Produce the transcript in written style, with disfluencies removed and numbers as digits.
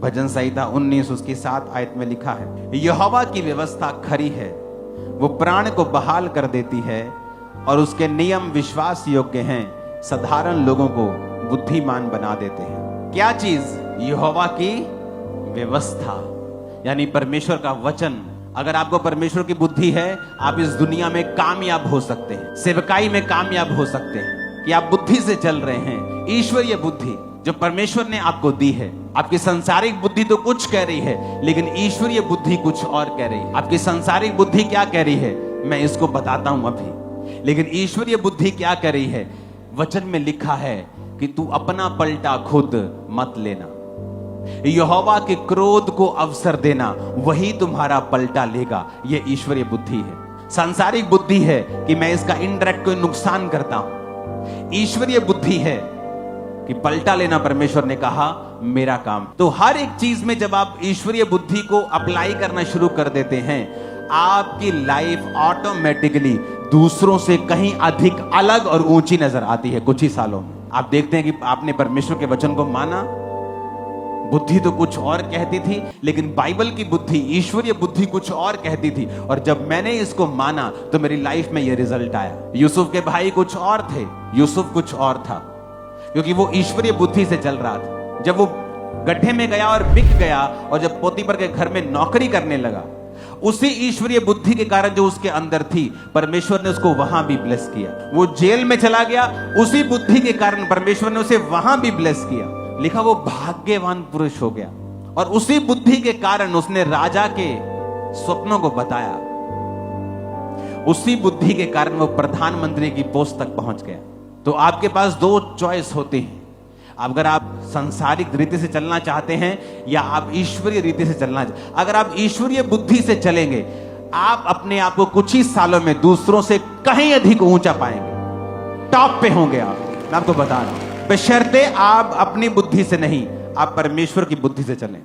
भजन संहिता 19 उसकी 7 आयत में लिखा है, यहोवा की व्यवस्था खरी है, वो प्राण को बहाल कर देती है और उसके नियम विश्वास योग्य हैं, साधारण लोगों को बुद्धिमान बना देते हैं। क्या चीज? यहोवा की व्यवस्था, यानी परमेश्वर का वचन। अगर आपको परमेश्वर की बुद्धि है, आप इस दुनिया में कामयाब हो सकते हैं, सेवकाई में कामयाब हो सकते हैं कि आप बुद्धि से चल रहे हैं। ईश्वरीय बुद्धि जो परमेश्वर ने आपको दी है। आपकी सांसारिक बुद्धि तो कुछ कह रही है, लेकिन ईश्वरीय बुद्धि कुछ और कह रही है। आपकी सांसारिक बुद्धि क्या कह रही है, मैं इसको बताता हूं अभी। लेकिन ईश्वरीय बुद्धि क्या कह रही है? वचन में लिखा है कि तू अपना पलटा खुद मत लेना, यहोवा के क्रोध को अवसर देना, वही तुम्हारा पलटा लेगा। यह ईश्वरीय बुद्धि है। सांसारिक बुद्धि है कि मैं इसका इनडायरेक्ट कोई नुकसान करता हूं। ईश्वरीय बुद्धि है कि पलटा लेना, परमेश्वर ने कहा मेरा काम। तो हर एक चीज में जब आप ईश्वरीय बुद्धि को अप्लाई करना शुरू कर देते हैं, आपकी लाइफ ऑटोमेटिकली दूसरों से कहीं अधिक अलग और ऊंची नजर आती है। कुछ ही सालों में आप देखते हैं कि आपने परमेश्वर के वचन को माना, बुद्धि तो कुछ और कहती थी, लेकिन बाइबल की बुद्धि, ईश्वरीय बुद्धि कुछ और कहती थी। और जब मैंने इसको माना तो मेरी लाइफ में यह रिजल्ट आया। यूसुफ के भाई कुछ और थे, यूसुफ कुछ और था, क्योंकि वो ईश्वरीय बुद्धि से चल रहा था। जब वो गड्ढे में गया और बिक गया, और जब पोतीफर के घर में नौकरी करने लगा, उसी ईश्वरीय बुद्धि के कारण जो उसके अंदर थी, परमेश्वर ने उसको वहां भी ब्लेस किया। वो जेल में चला गया, उसी बुद्धि के कारण परमेश्वर ने उसे वहां भी ब्लेस किया। लिखा वो भाग्यवान पुरुष हो गया, और उसी बुद्धि के कारण उसने राजा के स्वप्नों को बताया। उसी बुद्धि के कारण वो प्रधानमंत्री की पोस्ट तक पहुंच गया। तो आपके पास दो चॉइस होते हैं। अगर आप सांसारिक रीति से चलना चाहते हैं या आप ईश्वरीय रीति से चलना चाहते हैं। अगर आप ईश्वरीय बुद्धि से चलेंगे, आप अपने आप को कुछ ही सालों में दूसरों से कहीं अधिक ऊंचा पाएंगे, टॉप पे होंगे आप। मैं आपको बता रहा हूं, बशर्ते आप अपनी बुद्धि से नहीं, आप परमेश्वर की बुद्धि से चलें।